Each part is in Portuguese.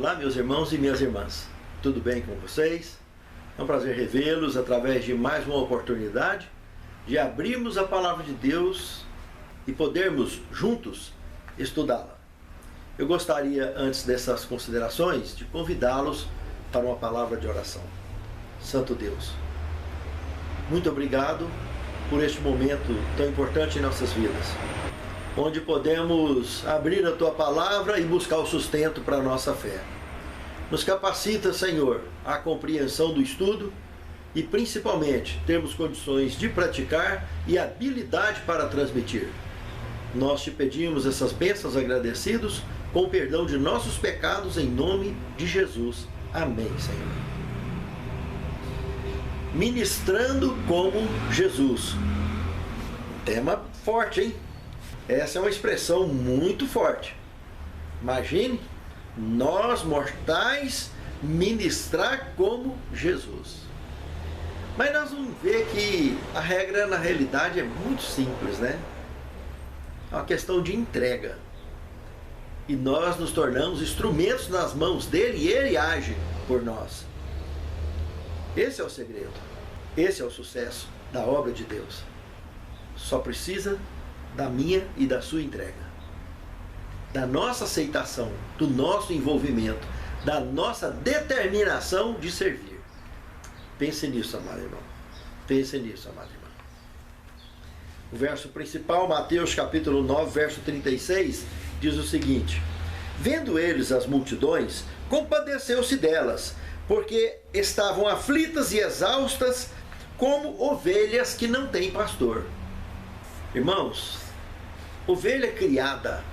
Olá, meus irmãos e minhas irmãs, tudo bem com vocês? É um prazer revê-los através de mais uma oportunidade de abrirmos a Palavra de Deus e podermos juntos estudá-la. Eu gostaria, antes dessas considerações, de convidá-los para uma palavra de oração. Santo Deus, muito obrigado por este momento tão importante em nossas vidas, onde podemos abrir a Tua Palavra e buscar o sustento para a nossa fé. Nos capacita, Senhor, a compreensão do estudo e, principalmente, termos condições de praticar e habilidade para transmitir. Nós Te pedimos essas bênçãos agradecidos, com o perdão de nossos pecados, em nome de Jesus. Amém, Senhor. Ministrando como Jesus. Tema forte, hein? Essa é uma expressão muito forte. Imagine nós mortais ministrar como Jesus. Mas nós vamos ver que a regra na realidade é muito simples, né? É uma questão de entrega. E nós nos tornamos instrumentos nas mãos dele e ele age por nós. Esse é o segredo. Esse é o sucesso da obra de Deus. Só precisa da minha e da sua entrega, da nossa aceitação, do nosso envolvimento, da nossa determinação de servir. Pense nisso, amado irmão. Pense nisso, amado irmão. O verso principal, Mateus capítulo 9, verso 36, diz o seguinte: vendo eles as multidões, compadeceu-se delas, porque estavam aflitas e exaustas, como ovelhas que não têm pastor. Irmãos, ovelha criada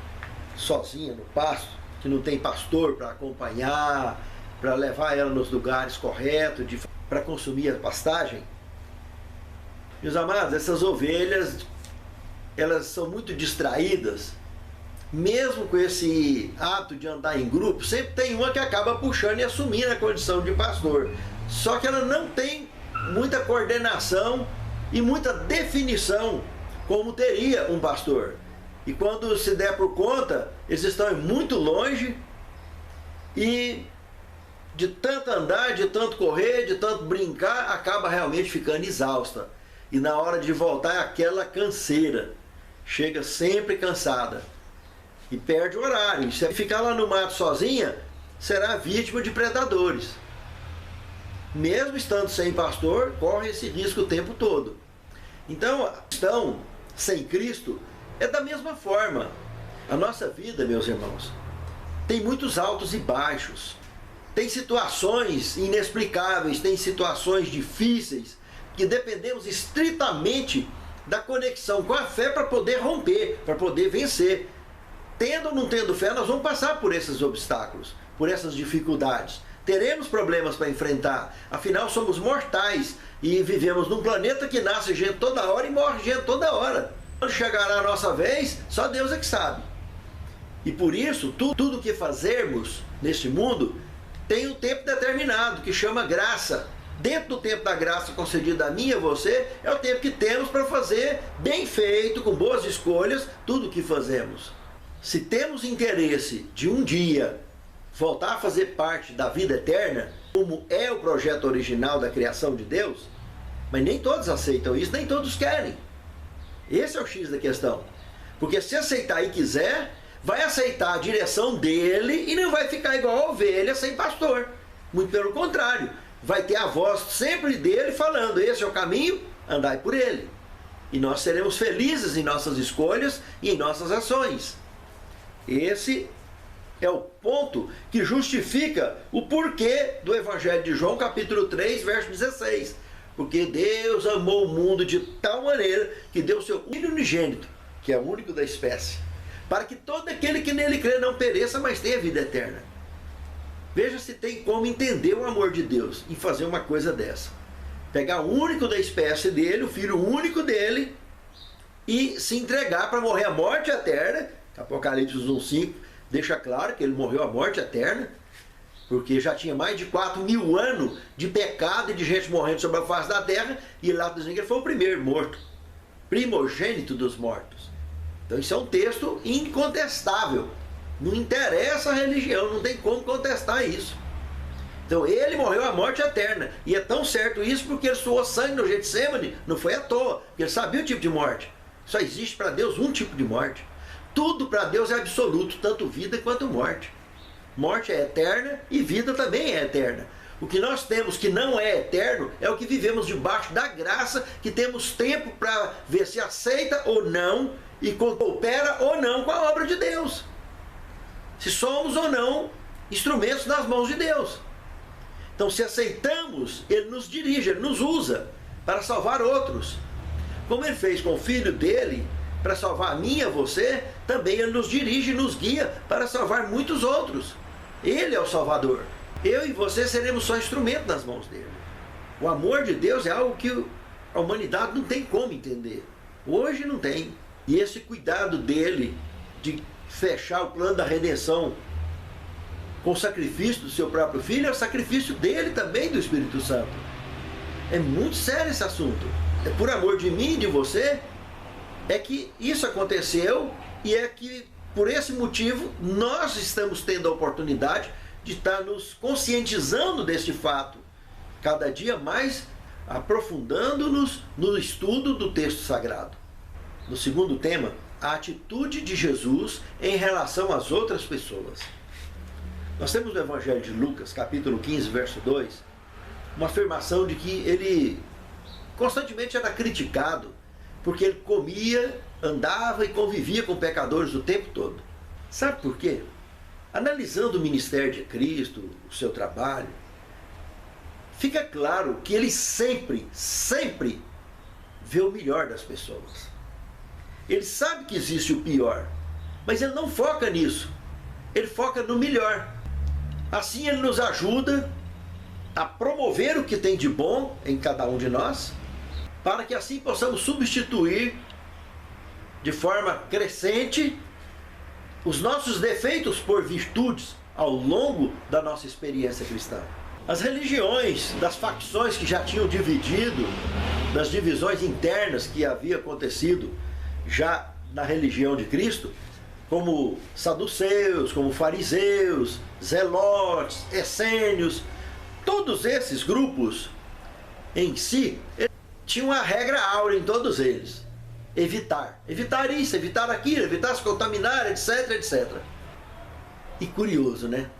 sozinha no pasto, que não tem pastor para acompanhar, para levar ela nos lugares corretos, para consumir a pastagem. Meus amados, essas ovelhas, elas são muito distraídas. Mesmo com esse hábito de andar em grupo, sempre tem uma que acaba puxando e assumindo a condição de pastor. Só que ela não tem muita coordenação e muita definição como teria um pastor. E quando se der por conta, eles estão muito longe e de tanto andar, de tanto correr, de tanto brincar, acaba realmente ficando exausta. E na hora de voltar é aquela canseira. Chega sempre cansada. E perde o horário. Se ficar lá no mato sozinha, será vítima de predadores. Mesmo estando sem pastor, corre esse risco o tempo todo. Então, a questão sem Cristo é da mesma forma. A nossa vida, meus irmãos, tem muitos altos e baixos. Tem situações inexplicáveis, tem situações difíceis, que dependemos estritamente da conexão com a fé para poder romper, para poder vencer. Tendo ou não tendo fé, nós vamos passar por esses obstáculos, por essas dificuldades. Teremos problemas para enfrentar, afinal somos mortais e vivemos num planeta que nasce gente toda hora e morre gente toda hora. Quando chegará a nossa vez, só Deus é que sabe. E por isso, tudo que fazermos neste mundo tem um tempo determinado, que chama graça. Dentro do tempo da graça concedida a mim e a você, é o tempo que temos para fazer bem feito, com boas escolhas, tudo o que fazemos. Se temos interesse de um dia voltar a fazer parte da vida eterna, como é o projeto original da criação de Deus, mas nem todos aceitam isso, nem todos querem. Esse é o X da questão. Porque se aceitar e quiser, vai aceitar a direção dele e não vai ficar igual a ovelha sem pastor. Muito pelo contrário, vai ter a voz sempre dele falando: esse é o caminho, andai por ele. E nós seremos felizes em nossas escolhas e em nossas ações. Esse é o ponto que justifica o porquê do Evangelho de João, capítulo 3, verso 16. Porque Deus amou o mundo de tal maneira que deu o seu Filho unigênito, que é o único da espécie, para que todo aquele que nele crê não pereça, mas tenha vida eterna. Veja se tem como entender o amor de Deus e fazer uma coisa dessa. Pegar o único da espécie dele, o Filho único dele, e se entregar para morrer a morte eterna. Apocalipse 1:5 deixa claro que ele morreu a morte eterna, porque já tinha mais de 4.000 anos de pecado e de gente morrendo sobre a face da terra, e lá dizem que ele foi o primeiro morto, primogênito dos mortos. Então isso é um texto incontestável. Não interessa a religião, não tem como contestar isso. Então ele morreu a morte eterna. E é tão certo isso porque ele suou sangue no Getsemane, não foi à toa. Porque ele sabia o tipo de morte. Só existe para Deus um tipo de morte. Tudo para Deus é absoluto, tanto vida quanto morte. Morte é eterna e vida também é eterna. O que nós temos que não é eterno é o que vivemos debaixo da graça, que temos tempo para ver se aceita ou não e coopera ou não com a obra de Deus. Se somos ou não instrumentos nas mãos de Deus. Então, se aceitamos, Ele nos dirige, Ele nos usa para salvar outros. Como Ele fez com o Filho dele, para salvar a mim e a você, também Ele nos dirige e nos guia para salvar muitos outros. Ele é o Salvador. Eu e você seremos só instrumento nas mãos dele. O amor de Deus é algo que a humanidade não tem como entender. Hoje não tem. E esse cuidado dele de fechar o plano da redenção com o sacrifício do seu próprio Filho é o sacrifício dele também, do Espírito Santo. É muito sério esse assunto. É por amor de mim e de você é que isso aconteceu, e é que por esse motivo nós estamos tendo a oportunidade de estar nos conscientizando deste fato, cada dia mais aprofundando-nos no estudo do texto sagrado. No segundo tema, a atitude de Jesus em relação às outras pessoas. Nós temos no Evangelho de Lucas, capítulo 15, verso 2, uma afirmação de que ele constantemente era criticado porque ele comia, andava e convivia com pecadores o tempo todo. Sabe por quê? Analisando o ministério de Cristo, o seu trabalho, fica claro que ele sempre vê o melhor das pessoas. Ele sabe que existe o pior, mas ele não foca nisso. Ele foca no melhor. Assim ele nos ajuda a promover o que tem de bom em cada um de nós, para que assim possamos substituir de forma crescente os nossos defeitos por virtudes ao longo da nossa experiência cristã. As religiões das facções que já tinham dividido, das divisões internas que havia acontecido já na religião de Cristo, como saduceus, como fariseus, zelotes, essênios, todos esses grupos em si tinham uma regra áurea em todos eles: evitar isso, evitar aquilo, evitar se contaminar, etc, etc. E curioso, né?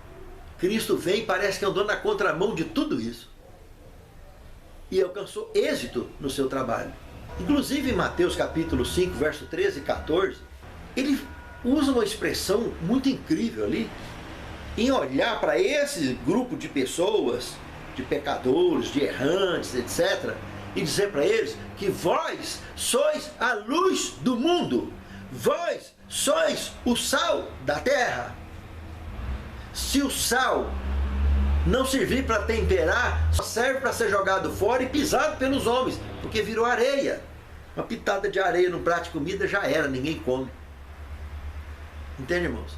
Cristo vem e parece que andou na contramão de tudo isso e alcançou êxito no seu trabalho. Inclusive em Mateus capítulo 5, verso 13 e 14, ele usa uma expressão muito incrível ali, em olhar para esse grupo de pessoas, de pecadores, de errantes, etc., e dizer para eles que vós sois a luz do mundo, vós sois o sal da terra. Se o sal não servir para temperar, só serve para ser jogado fora e pisado pelos homens, porque virou areia. Uma pitada de areia no prato de comida já era, ninguém come. Entende, irmãos?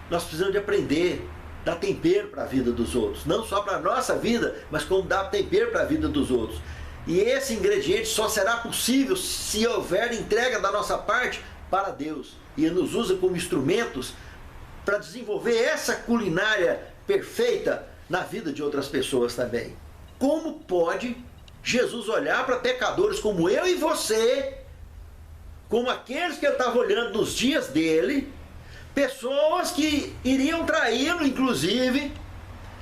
Nós precisamos de aprender, dar tempero para a vida dos outros, não só para a nossa vida, mas como dar tempero para a vida dos outros. E esse ingrediente só será possível se houver entrega da nossa parte para Deus. E Ele nos usa como instrumentos para desenvolver essa culinária perfeita na vida de outras pessoas também. Como pode Jesus olhar para pecadores como eu e você, como aqueles que Ele estava olhando nos dias dele, pessoas que iriam traí-lo inclusive,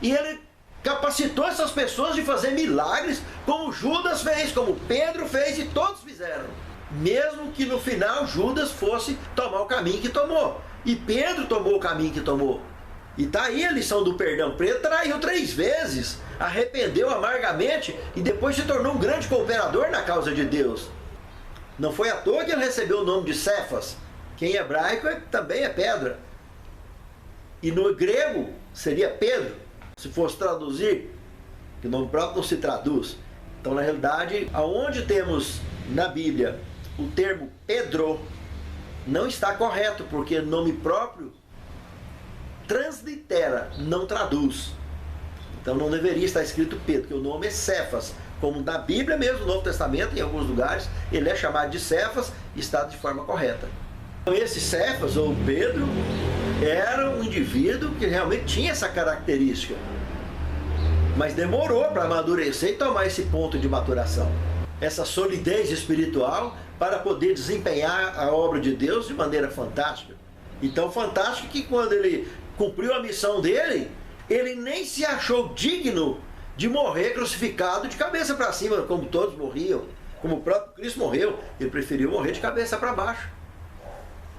e Ele capacitou essas pessoas de fazer milagres, como Judas fez, como Pedro fez e todos fizeram. Mesmo que no final Judas fosse tomar o caminho que tomou. E Pedro tomou o caminho que tomou. E está aí a lição do perdão. Pedro traiu 3 vezes, arrependeu amargamente e depois se tornou um grande cooperador na causa de Deus. Não foi à toa que ele recebeu o nome de Cefas, que em hebraico também é pedra. E no grego seria Pedro, se fosse traduzir, que o nome próprio não se traduz. Então, na realidade, aonde temos na Bíblia o termo Pedro, não está correto, porque nome próprio translitera, não traduz. Então não deveria estar escrito Pedro, porque o nome é Cefas. Como na Bíblia mesmo, no Novo Testamento, em alguns lugares, ele é chamado de Cefas e está de forma correta. Então esse Cefas, ou Pedro, era um indivíduo que realmente tinha essa característica, mas demorou para amadurecer e tomar esse ponto de maturação, essa solidez espiritual para poder desempenhar a obra de Deus de maneira fantástica. Então, fantástico que quando ele cumpriu a missão dele, ele nem se achou digno de morrer crucificado de cabeça para cima, como todos morriam, como o próprio Cristo morreu. Ele preferiu morrer de cabeça para baixo.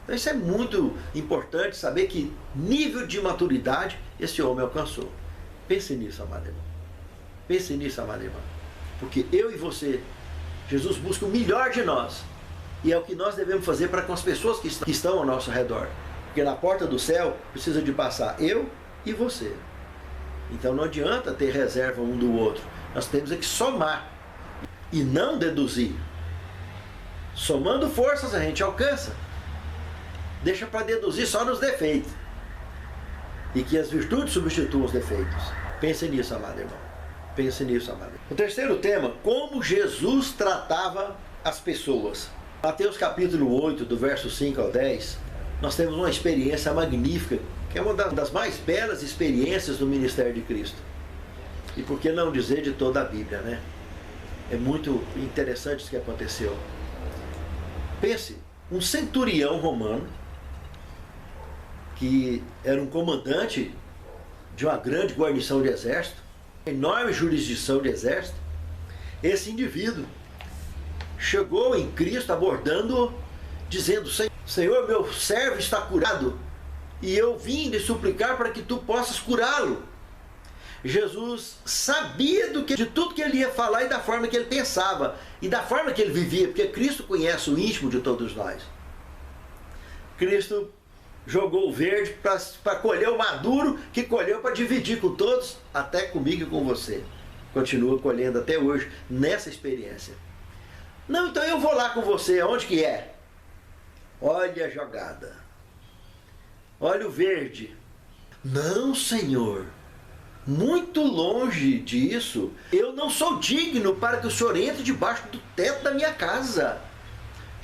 Então isso é muito importante saber que nível de maturidade esse homem alcançou. Pense nisso, amado irmão. Pense nisso, amado irmão. Porque eu e você, Jesus busca o melhor de nós. E é o que nós devemos fazer para com as pessoas que estão ao nosso redor. Porque na porta do céu precisa de passar eu e você. Então não adianta ter reserva um do outro. Nós temos é que somar e não deduzir. Somando forças a gente alcança. Deixa para deduzir só nos defeitos. E que as virtudes substituam os defeitos. Pense nisso, amado irmão. Pense nisso, amado irmão. O terceiro tema, como Jesus tratava as pessoas. Mateus capítulo 8, do verso 5 ao 10, nós temos uma experiência magnífica, que é uma das mais belas experiências do ministério de Cristo. E por que não dizer de toda a Bíblia, né? É muito interessante isso que aconteceu. Pense, um centurião romano, que era um comandante de uma grande guarnição de exército, enorme jurisdição de exército, esse indivíduo chegou em Cristo abordando-o, dizendo: Senhor, meu servo está curado, e eu vim lhe suplicar para que tu possas curá-lo. Jesus sabia de tudo que ele ia falar e da forma que ele pensava, e da forma que ele vivia, porque Cristo conhece o íntimo de todos nós. Cristo jogou o verde para colher o maduro, que colheu para dividir com todos, até comigo e com você. Continua colhendo até hoje, nessa experiência. Não, então eu vou lá com você, onde que é? Olha a jogada. Olha o verde. Não, Senhor, muito longe disso. Eu não sou digno para que o Senhor entre debaixo do teto da minha casa,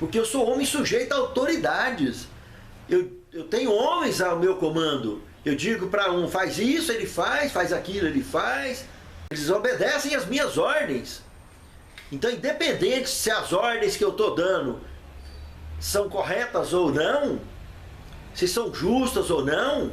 porque eu sou homem sujeito a autoridades. Eu tenho homens ao meu comando. Eu digo para um, faz isso, ele faz aquilo, ele faz. Eles obedecem às minhas ordens. Então, independente se as ordens que eu estou dando são corretas ou não, se são justas ou não,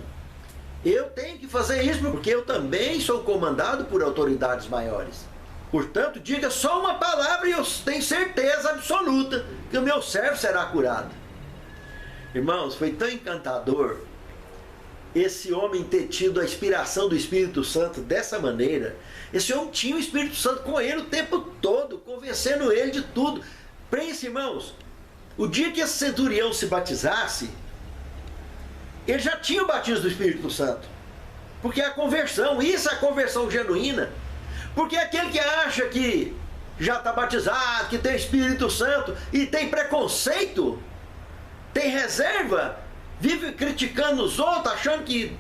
eu tenho que fazer isso, porque eu também sou comandado por autoridades maiores. Portanto, diga só uma palavra e eu tenho certeza absoluta que o meu servo será curado. Irmãos, foi tão encantador esse homem ter tido a inspiração do Espírito Santo dessa maneira. Esse homem tinha o Espírito Santo com ele o tempo todo, convencendo ele de tudo. Pense, irmãos, o dia que esse centurião se batizasse, ele já tinha o batismo do Espírito Santo. Porque é a conversão, isso é a conversão genuína. Porque aquele que acha que já está batizado, que tem Espírito Santo e tem preconceito, tem reserva, vive criticando os outros, achando que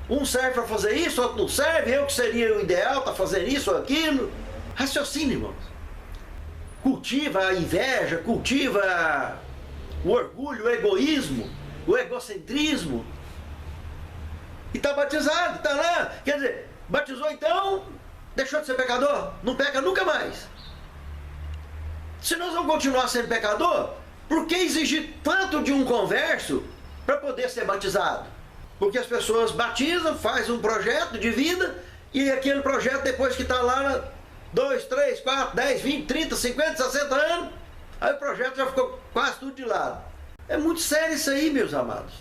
um serve para fazer isso, outro não serve, eu que seria o ideal para fazer isso ou aquilo. Raciocínio, irmãos. Cultiva a inveja, cultiva o orgulho, o egoísmo, o egocentrismo. E está batizado, está lá. Quer dizer, batizou então, deixou de ser pecador? Não peca nunca mais. Se nós vamos continuar sendo pecador, por que exigir tanto de um converso para poder ser batizado? Porque as pessoas batizam, fazem um projeto de vida, e aquele projeto, depois que está lá 2, 3, 4, 10, 20, 30, 50, 60 anos, aí o projeto já ficou quase tudo de lado. É muito sério isso aí, meus amados.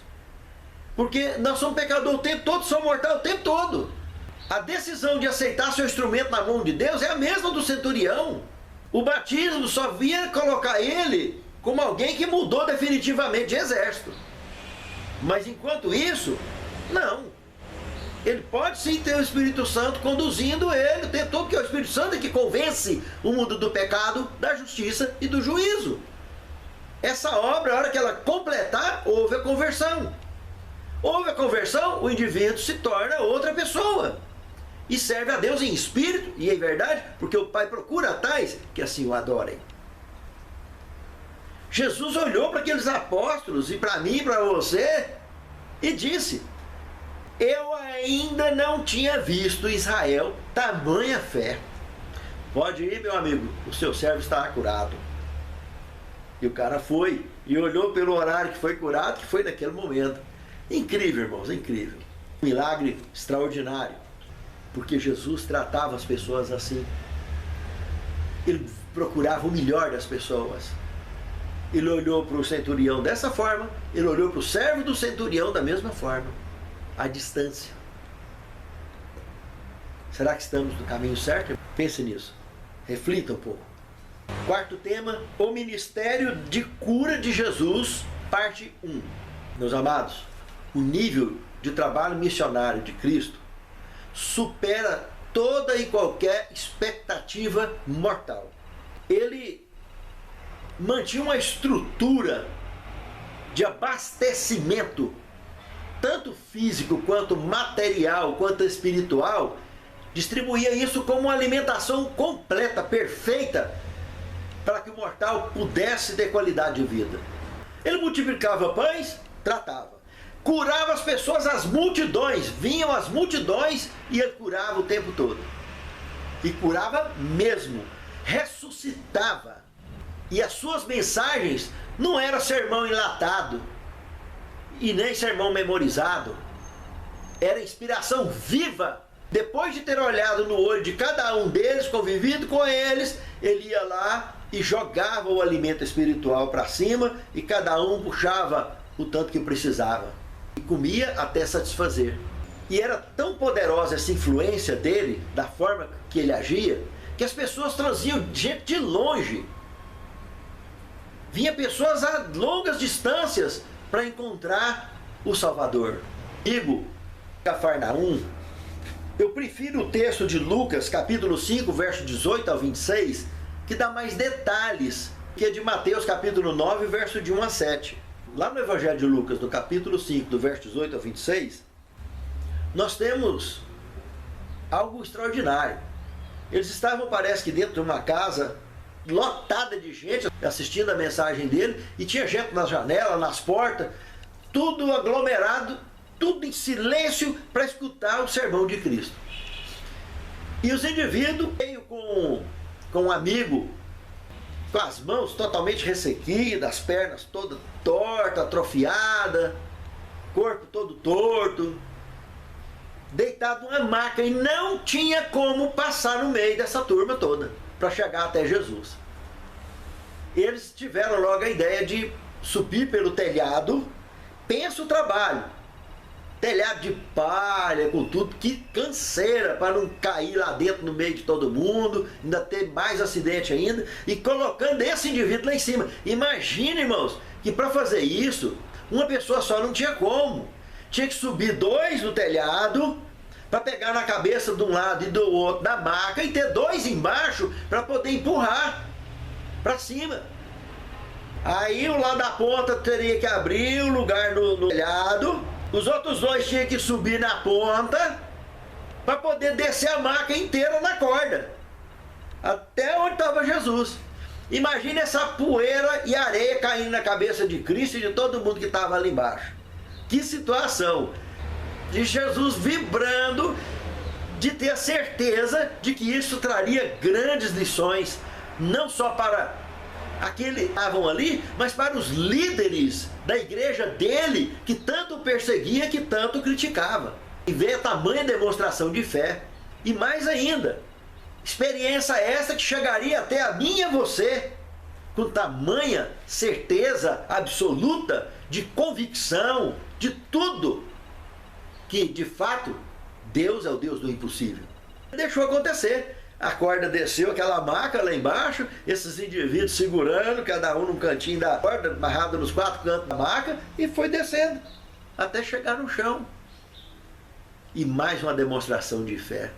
Porque nós somos pecadores o tempo todo, somos mortais o tempo todo. A decisão de aceitar seu instrumento na mão de Deus é a mesma do centurião. O batismo só vinha colocar ele como alguém que mudou definitivamente de exército. Mas enquanto isso, não. Ele pode sim ter o Espírito Santo conduzindo ele o tempo todo, porque é o Espírito Santo é que convence o mundo do pecado, da justiça e do juízo. Essa obra, a hora que ela completar, houve a conversão. Houve a conversão, o indivíduo se torna outra pessoa. E serve a Deus em espírito e em verdade, porque o Pai procura tais que assim o adorem. Jesus olhou para aqueles apóstolos, e para mim e para você, e disse: Eu ainda não tinha visto em Israel tamanha fé. Pode ir, meu amigo, o seu servo está curado. E o cara foi e olhou pelo horário que foi curado, que foi naquele momento. Incrível, irmãos, incrível. Milagre extraordinário. Porque Jesus tratava as pessoas assim. Ele procurava o melhor das pessoas. Ele olhou para o centurião dessa forma, ele olhou para o servo do centurião da mesma forma, à distância. Será que estamos no caminho certo? Pense nisso. Reflita um pouco. Quarto tema, o ministério de cura de Jesus, parte 1. Meus amados, o nível de trabalho missionário de Cristo supera toda e qualquer expectativa mortal. Ele mantinha uma estrutura de abastecimento, tanto físico quanto material, quanto espiritual, distribuía isso como uma alimentação completa, perfeita, para que o mortal pudesse ter qualidade de vida. Ele multiplicava pães, tratava. Curava as pessoas, as multidões, vinham as multidões e ele curava o tempo todo. E curava mesmo, ressuscitava. E as suas mensagens não eram sermão enlatado e nem sermão memorizado. Era inspiração viva. Depois de ter olhado no olho de cada um deles, convivido com eles, ele ia lá e jogava o alimento espiritual para cima e cada um puxava o tanto que precisava. E comia até satisfazer. E era tão poderosa essa influência dele, da forma que ele agia, que as pessoas traziam gente de longe. Vinha pessoas a longas distâncias para encontrar o Salvador. Amigo, Cafarnaum, eu prefiro o texto de Lucas, capítulo 5, verso 18 ao 26, que dá mais detalhes que é de Mateus, capítulo 9, verso de 1 a 7. Lá no Evangelho de Lucas, no capítulo 5, do verso 18 ao 26, nós temos algo extraordinário. Eles estavam, parece que dentro de uma casa lotada de gente, assistindo a mensagem dele, e tinha gente nas janelas, nas portas, tudo aglomerado, tudo em silêncio para escutar o sermão de Cristo. E os indivíduos veio com um amigo, com as mãos totalmente ressequidas, as pernas todas tortas, atrofiadas, corpo todo torto, deitado numa maca, e não tinha como passar no meio dessa turma toda para chegar até Jesus. Eles tiveram logo a ideia de subir pelo telhado. Pensa o trabalho, telhado de palha, com tudo, que canseira, para não cair lá dentro no meio de todo mundo, ainda ter mais acidente ainda, e colocando esse indivíduo lá em cima. Imagina, irmãos, que para fazer isso, uma pessoa só não tinha como. Tinha que subir dois no telhado, para pegar na cabeça de um lado e do outro da maca, e ter dois embaixo para poder empurrar para cima. Aí o lado da ponta teria que abrir o lugar no telhado, os outros dois tinham que subir na ponta para poder descer a maca inteira na corda, até onde estava Jesus. Imagine essa poeira e areia caindo na cabeça de Cristo e de todo mundo que estava ali embaixo. Que situação! De Jesus vibrando, de ter a certeza de que isso traria grandes lições, não só para aqueles que estavam ali, mas para os líderes da igreja dele, que tanto perseguia, que tanto criticava. E ver a tamanha demonstração de fé. E mais ainda, experiência essa que chegaria até a mim e a você, com tamanha certeza absoluta de convicção, de tudo, que de fato Deus é o Deus do impossível. Deixou acontecer. A corda desceu, aquela maca lá embaixo, esses indivíduos segurando, cada um num cantinho da corda, amarrado nos quatro cantos da maca, e foi descendo, até chegar no chão. E mais uma demonstração de fé.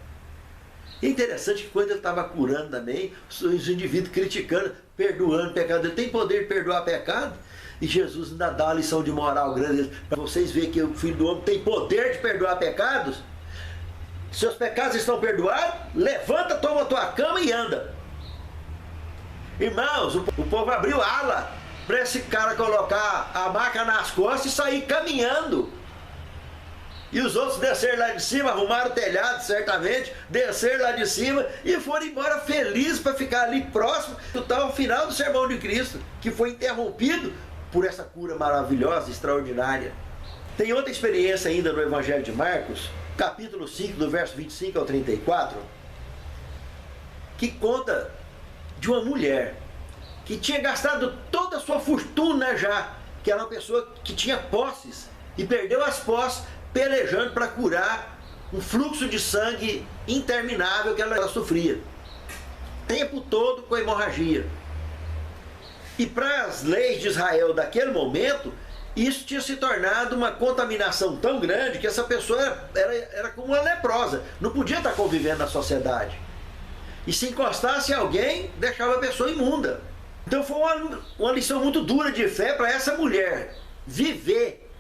E é interessante que quando ele estava curando também, os indivíduos criticando, perdoando pecado, ele tem poder de perdoar pecado, e Jesus ainda dá uma lição de moral grande, para vocês verem que o Filho do Homem tem poder de perdoar pecados. Seus pecados estão perdoados? Levanta, toma a tua cama e anda. Irmãos, o povo abriu ala para esse cara colocar a maca nas costas e sair caminhando. E os outros desceram lá de cima, arrumaram o telhado, certamente, desceram lá de cima e foram embora felizes para ficar ali próximo do tal final do sermão de Cristo, que foi interrompido por essa cura maravilhosa, extraordinária. Tem outra experiência ainda no Evangelho de Marcos, capítulo 5, do verso 25 ao 34, que conta de uma mulher que tinha gastado toda a sua fortuna já, que era uma pessoa que tinha posses e perdeu as posses pelejando para curar um fluxo de sangue interminável que ela sofria. Tempo todo com hemorragia. E para as leis de Israel daquele momento, isso tinha se tornado uma contaminação tão grande que essa pessoa era como uma leprosa, não podia estar convivendo na sociedade. E se encostasse em alguém, deixava a pessoa imunda. Então foi uma lição muito dura de fé para essa mulher viver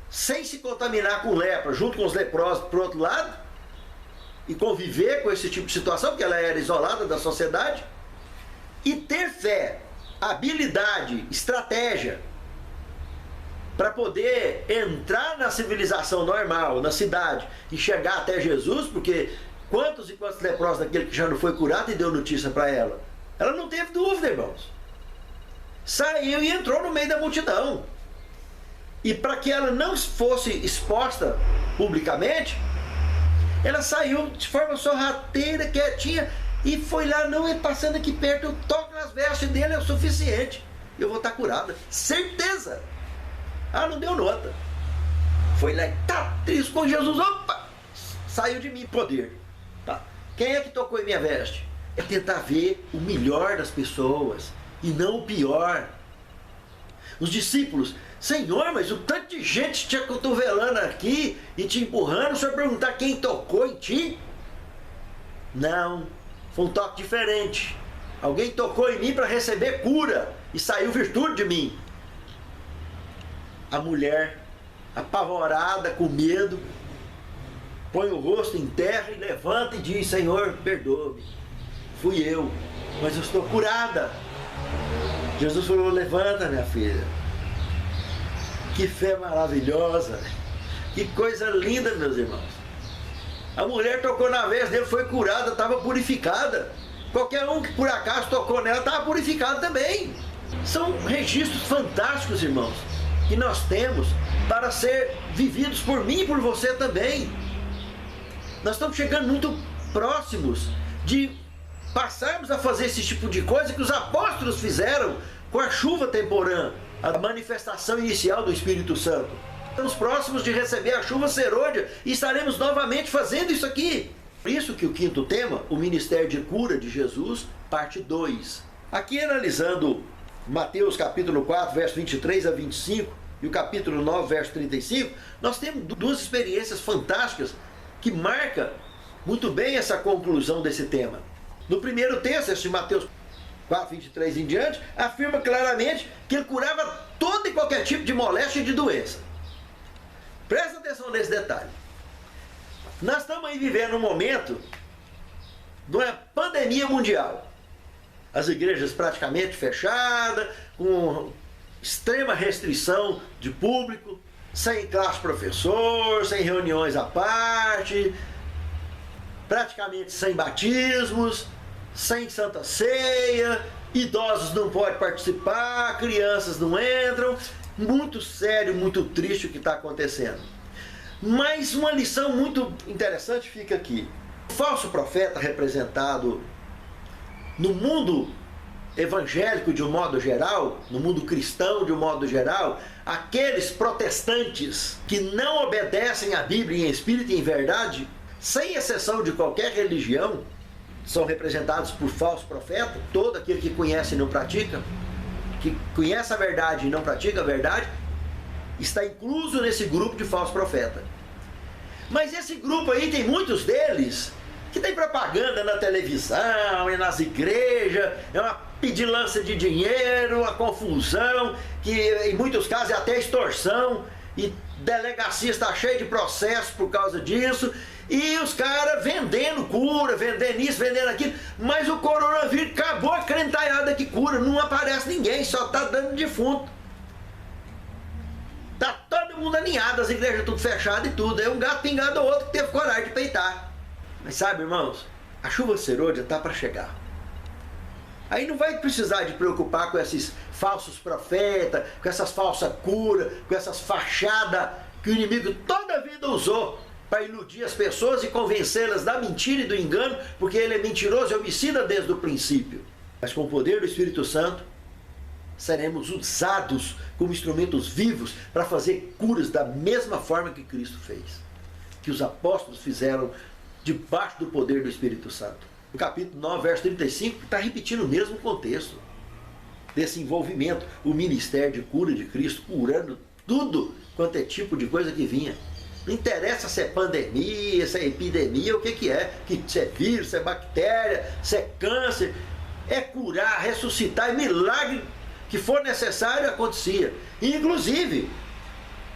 sem se contaminar com lepra, junto com os leprosos por outro lado, e conviver com esse tipo de situação, porque ela era isolada da sociedade, e ter fé, habilidade, estratégia, para poder entrar na civilização normal, na cidade, e chegar até Jesus, porque quantos e quantos leprosos daquele que já não foi curado e deu notícia para ela? Ela não teve dúvida, irmãos. Saiu e entrou no meio da multidão. E para que ela não fosse exposta publicamente, ela saiu de forma sorrateira, quietinha, e foi lá, não, é passando aqui perto, eu toco nas vestes dele, é o suficiente. Eu vou estar curada. Certeza! Ah, não deu nota. Foi lá e triscou Jesus, opa! Saiu de mim poder. Tá. Quem é que tocou em minha veste? É tentar ver o melhor das pessoas e não o pior. Os discípulos, Senhor, mas o tanto de gente te acotovelando aqui e te empurrando, o senhor perguntar quem tocou em ti? Não, foi um toque diferente. Alguém tocou em mim para receber cura e saiu virtude de mim. A mulher, apavorada, com medo, põe o rosto em terra e levanta e diz, Senhor, perdoa-me, fui eu, mas eu estou curada. Jesus falou, levanta, minha filha. Que fé maravilhosa, que coisa linda, meus irmãos. A mulher tocou na veste dele, foi curada, estava purificada. Qualquer um que por acaso tocou nela estava purificado também. São registros fantásticos, irmãos, que nós temos para ser vividos por mim e por você também. Nós estamos chegando muito próximos de passarmos a fazer esse tipo de coisa que os apóstolos fizeram com a chuva temporã, a manifestação inicial do Espírito Santo. Estamos próximos de receber a chuva serôdia e estaremos novamente fazendo isso aqui. Por isso que o quinto tema, o ministério de cura de Jesus, parte 2. Aqui analisando Mateus capítulo 4, verso 23 a 25 e o capítulo 9, verso 35, nós temos duas experiências fantásticas que marcam muito bem essa conclusão desse tema. No primeiro texto, esse de Mateus 4, 23 em diante, afirma claramente que ele curava todo e qualquer tipo de moléstia e de doença. Presta atenção nesse detalhe. Nós estamos aí vivendo um momento de uma pandemia mundial. As igrejas praticamente fechadas, com extrema restrição de público, sem classe professor, sem reuniões à parte, praticamente sem batismos, sem santa ceia, idosos não podem participar, crianças não entram. Muito sério, muito triste o que está acontecendo. Mas uma lição muito interessante fica aqui. O falso profeta representado no mundo evangélico de um modo geral, no mundo cristão de um modo geral, aqueles protestantes que não obedecem à Bíblia em espírito e em verdade, sem exceção de qualquer religião, são representados por falso profeta. Todo aquele que conhece e não pratica, que conhece a verdade e não pratica a verdade, está incluso nesse grupo de falso profeta. Mas esse grupo aí tem muitos deles que tem propaganda na televisão e nas igrejas, é uma pedilância de dinheiro, uma confusão, que em muitos casos é até extorsão, e delegacia está cheia de processos por causa disso, e os caras vendendo cura, vendendo isso, vendendo aquilo, mas o coronavírus acabou a crentalhada que cura, não aparece ninguém, só está dando defunto. Está todo mundo aninhado, as igrejas tudo fechadas e tudo. Aí um gato pingado ou outro que teve coragem de peitar. Mas sabe, irmãos, a chuva serôdia está para chegar. Aí não vai precisar de preocupar com esses falsos profetas, com essas falsas curas, com essas fachadas que o inimigo toda a vida usou para iludir as pessoas e convencê-las da mentira e do engano, porque ele é mentiroso e homicida desde o princípio. Mas com o poder do Espírito Santo, seremos usados como instrumentos vivos para fazer curas da mesma forma que Cristo fez, que os apóstolos fizeram debaixo do poder do Espírito Santo. No capítulo 9, verso 35, está repetindo o mesmo contexto desse envolvimento, o ministério de cura de Cristo, curando tudo quanto é tipo de coisa que vinha. Não interessa se é pandemia, se é epidemia, o que é, se é vírus, se é bactéria, se é câncer, é curar, ressuscitar, é milagre que for necessário acontecia. Inclusive,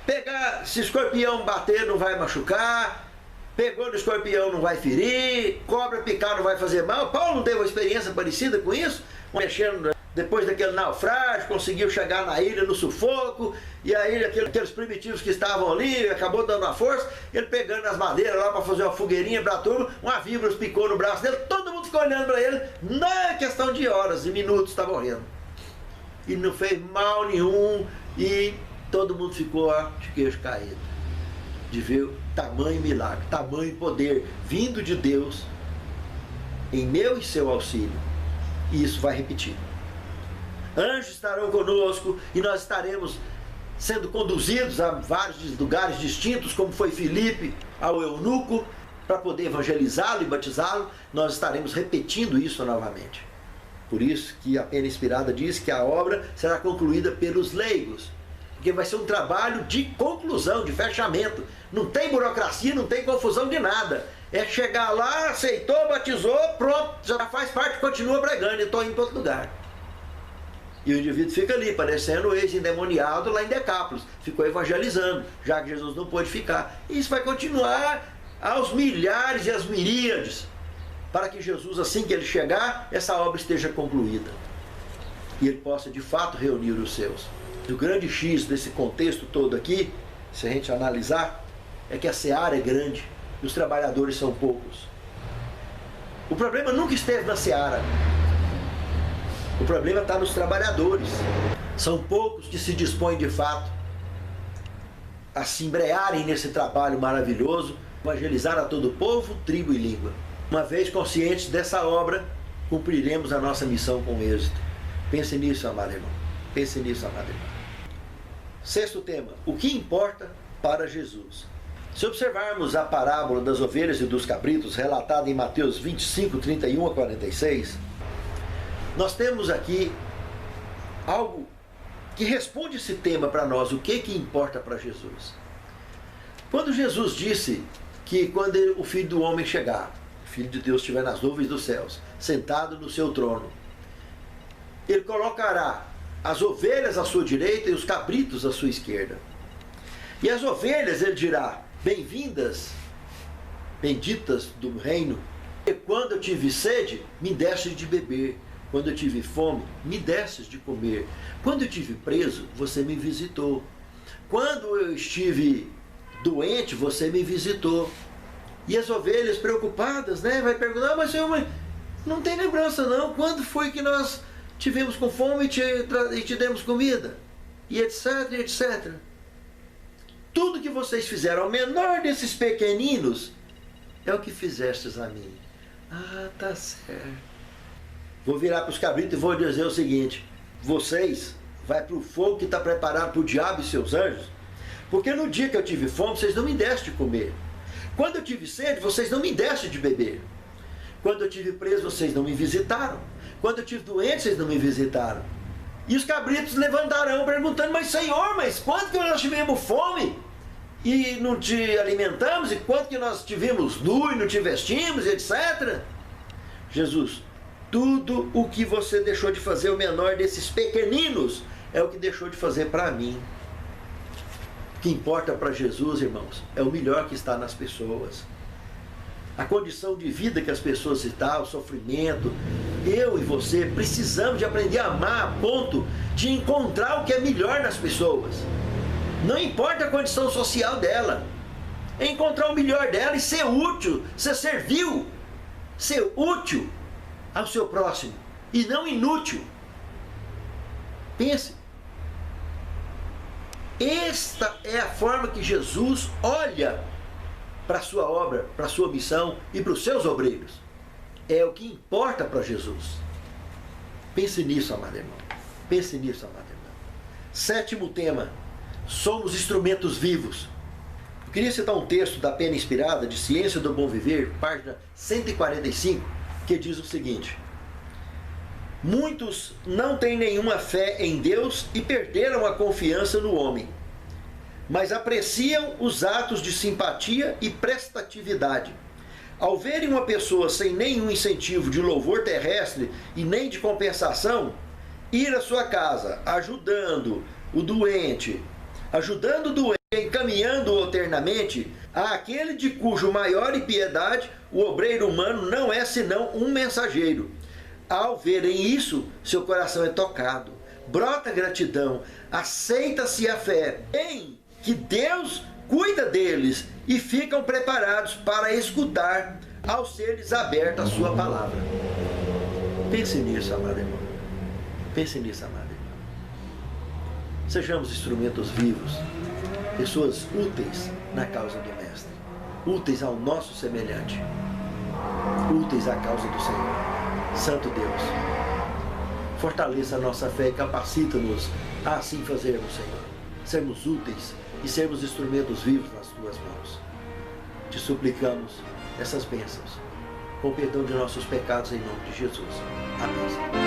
pegar, se escorpião bater não vai machucar, pegou no escorpião não vai ferir, cobra picar não vai fazer mal. Paulo não teve uma experiência parecida com isso? Mexendo depois daquele naufrágio, conseguiu chegar na ilha no sufoco, e aí aqueles primitivos que estavam ali, acabou dando uma força, ele pegando as madeiras lá para fazer uma fogueirinha para tudo, uma víbora picou no braço dele, todo mundo ficou olhando para ele, não é questão de horas e minutos, está morrendo. E não fez mal nenhum, e todo mundo ficou de queixo caído, de ver tamanho milagre, tamanho poder vindo de Deus em meu e seu auxílio. E isso vai repetir. Anjos estarão conosco e nós estaremos sendo conduzidos a vários lugares distintos, como foi Filipe ao eunuco, para poder evangelizá-lo e batizá-lo. Nós estaremos repetindo isso novamente. Por isso que a pena inspirada diz que a obra será concluída pelos leigos, porque vai ser um trabalho de conclusão, de fechamento. Não tem burocracia, não tem confusão de nada. É chegar lá, aceitou, batizou, pronto, já faz parte, continua pregando, e estou indo para outro lugar. E o indivíduo fica ali, parecendo o ex-endemoniado lá em Decápolis. Ficou evangelizando, já que Jesus não pôde ficar. E isso vai continuar aos milhares e às miríades, para que Jesus, assim que ele chegar, essa obra esteja concluída. E ele possa, de fato, reunir os seus. O grande X desse contexto todo aqui, se a gente analisar, é que a seara é grande e os trabalhadores são poucos. O problema nunca esteve na seara. O problema está nos trabalhadores. São poucos que se dispõem de fato a se embrearem nesse trabalho maravilhoso, evangelizar a todo povo, tribo e língua. Uma vez conscientes dessa obra, cumpriremos a nossa missão com êxito. Pense nisso, amado irmão. Pense nisso, amado irmão. Sexto tema, o que importa para Jesus? Se observarmos a parábola das ovelhas e dos cabritos, relatada em Mateus 25, 31 a 46, nós temos aqui algo que responde esse tema para nós, o que importa para Jesus. Quando Jesus disse que quando o Filho do Homem chegar, o Filho de Deus estiver nas nuvens dos céus, sentado no seu trono, ele colocará as ovelhas à sua direita e os cabritos à sua esquerda. E as ovelhas, ele dirá, bem-vindas, benditas do reino, e quando eu tive sede, me deste de beber. Quando eu tive fome, me destes de comer. Quando eu estive preso, você me visitou. Quando eu estive doente, você me visitou. E as ovelhas preocupadas, vai perguntar, mas Senhor, não tem lembrança não. Quando foi que nós tivemos com fome e te demos comida? E etc, etc. Tudo que vocês fizeram ao menor desses pequeninos é o que fizestes a mim. Ah, tá certo. Vou virar para os cabritos e vou dizer o seguinte: vocês vai para o fogo que está preparado para o diabo e seus anjos, porque no dia que eu tive fome, vocês não me deste de comer. Quando eu tive sede, vocês não me deste de beber. Quando eu tive preso, vocês não me visitaram. Quando eu tive doente, vocês não me visitaram. E os cabritos levantarão perguntando, mas Senhor, mas quando que nós tivemos fome e não te alimentamos? E quando que nós tivemos nu e não te vestimos, etc. Jesus, tudo o que você deixou de fazer, o menor desses pequeninos, é o que deixou de fazer para mim. O que importa para Jesus, irmãos, é o melhor que está nas pessoas. A condição de vida que as pessoas estão, o sofrimento. Eu e você precisamos de aprender a amar a ponto de encontrar o que é melhor nas pessoas. Não importa a condição social dela. É encontrar o melhor dela e ser útil, ser servil, ser útil ao seu próximo e não inútil. Pense. Esta é a forma que Jesus olha para a sua obra, para a sua missão e para os seus obreiros. É o que importa para Jesus. Pense nisso, amado irmão. Pense nisso, amado irmão. Sétimo tema. Somos instrumentos vivos. Eu queria citar um texto da Pena Inspirada, de Ciência do Bom Viver, página 145, que diz o seguinte: muitos não têm nenhuma fé em Deus e perderam a confiança no homem, mas apreciam os atos de simpatia e prestatividade. Ao verem uma pessoa sem nenhum incentivo de louvor terrestre e nem de compensação, ir à sua casa, ajudando o doente, encaminhando-o alternamente àquele de cujo maior impiedade o obreiro humano não é senão um mensageiro. Ao verem isso, seu coração é tocado, brota gratidão, aceita-se a fé em que Deus cuida deles e ficam preparados para escutar ao ser-lhes aberta a sua palavra. Pense nisso, amado irmão. Pense nisso, amado irmão. Sejamos instrumentos vivos, pessoas úteis na causa do Mestre, úteis ao nosso semelhante, úteis à causa do Senhor. Santo Deus, fortaleça a nossa fé e capacita-nos a assim fazermos, Senhor, sermos úteis e sermos instrumentos vivos nas tuas mãos. Te suplicamos essas bênçãos, com o perdão de nossos pecados em nome de Jesus. Amém.